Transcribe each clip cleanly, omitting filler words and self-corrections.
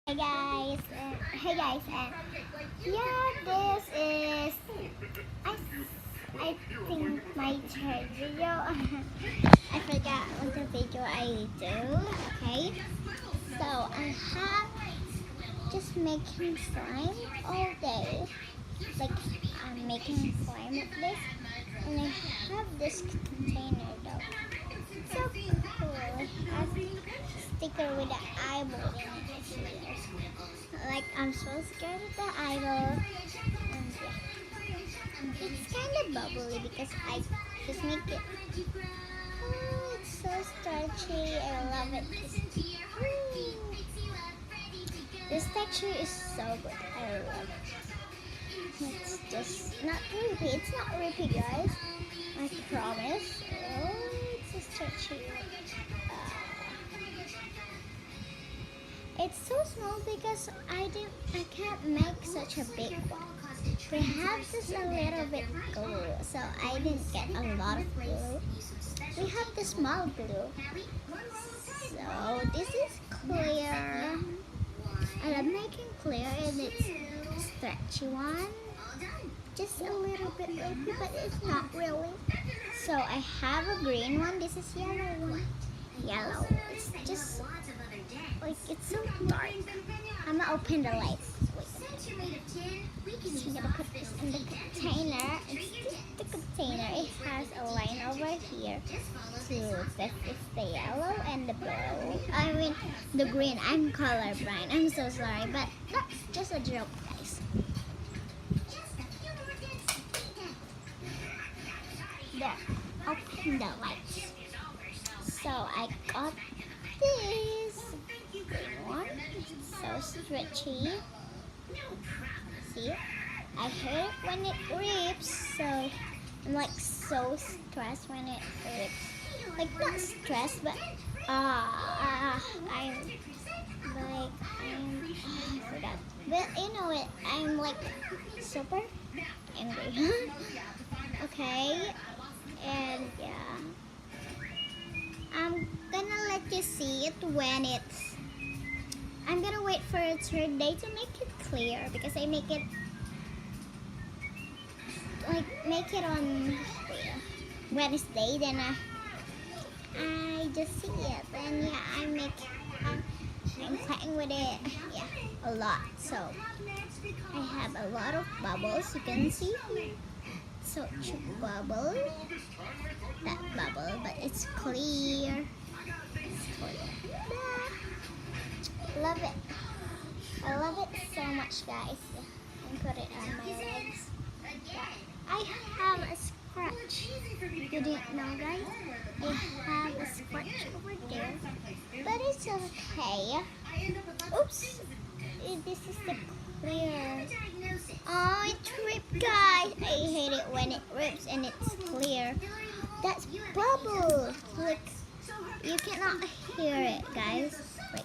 Hey guys, and yeah, this is I I think my third video. I forgot what the video I do. Okay, so I have just making slime all day. Like I'm making slime with this, and I have this container though. So cool. It has a sticker with the eyeball in it here. Like I'm so scared of the eyeball. And yeah. It's kind of bubbly because I just make it. Oh, it's so starchy. I love it. This texture is so good. I love it. It's just not rippy. It's not rippy, guys. I promise. Oh, it's so starchy. It's so small because I can't make such a big one. We have just a little bit glue, so I didn't get a lot of glue. We have the small glue. So this is clear. I love making clear, and it's stretchy one. Just a little bit lippy, but it's not really. So I have a green one. This is yellow. Yellow. It's just like it's so dark. I'm gonna open the lights. Wait. I'm gonna put this in the container. It's just the container. It has a line over here to this is the yellow and the blue. I mean the green. I'm colorblind. I'm so sorry, but that's just a joke, guys. There. Open the lights. So I got this green one. It's so stretchy. See? I hate it when it rips, so I'm like so stressed when it rips. Like not stressed, but I forgot. But you know it, I'm like super angry. Okay, and yeah. I'm gonna let you see it when it's. I'm gonna wait for a third day to make it clear because I make it on Wednesday. Then I just see it, and yeah, I'm playing with it, yeah, a lot. So I have a lot of bubbles. You can see here. So cute bubble. That bubble, but it's clear. It's clear. Love it. I love it so much, guys. And put it on my legs. Yeah. I have a scratch. You didn't know, guys? I have a scratch over there, but it's okay. Oops. This is the clear. Oh, it ripped, guys. I hate it when it rips and it's clear. That's bubble. Look, you cannot hear it, guys. Wait.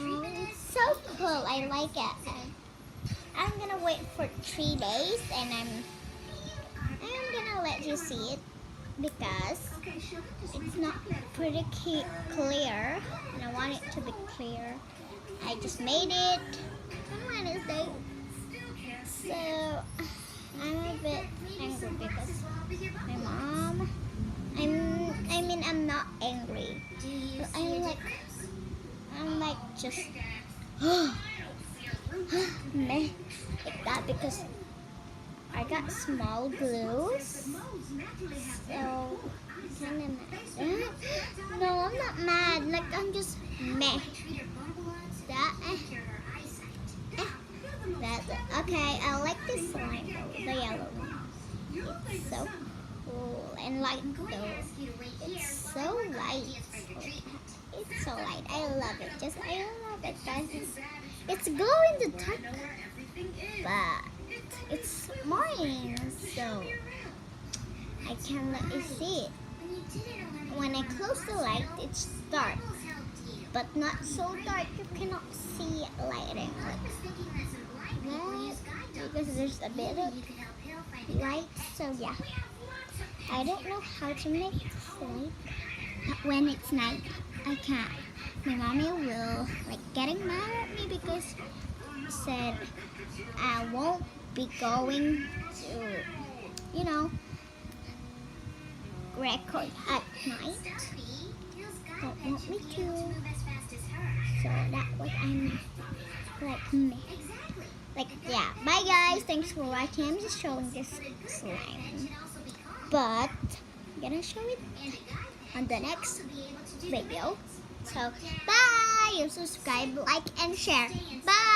Oh, it's so cool. I like it. I'm gonna wait for 3 days, and I'm gonna let you see it because it's not pretty clear, and I want it to be clear. I just made it on Wednesday, so I'm a bit angry because my mom. I'm not angry. But I'm like just meh like that because I got small glues. So kind of mad. No, I'm not mad. Like I'm just meh. That. That's it. Okay, I like this slime though, the yellow one. It's so cool and light though. It's so light. It's so light. I love it. I love it, guys. It's glow in the dark, but it's morning, so I can't let you see it. When I close the light, it's dark, but not so dark you cannot see lighting. Because there's a bit of light, so yeah. I don't know how to make this light when it's night. I can't. My mommy will like getting mad at me because said I won't be going to, you know, record at night. Don't want me to. So that was I'm like me. Like yeah. Bye guys. Thanks for watching. I'm just showing this slime, but I'm gonna show it on the next video. So bye. You subscribe, like, and share. Bye.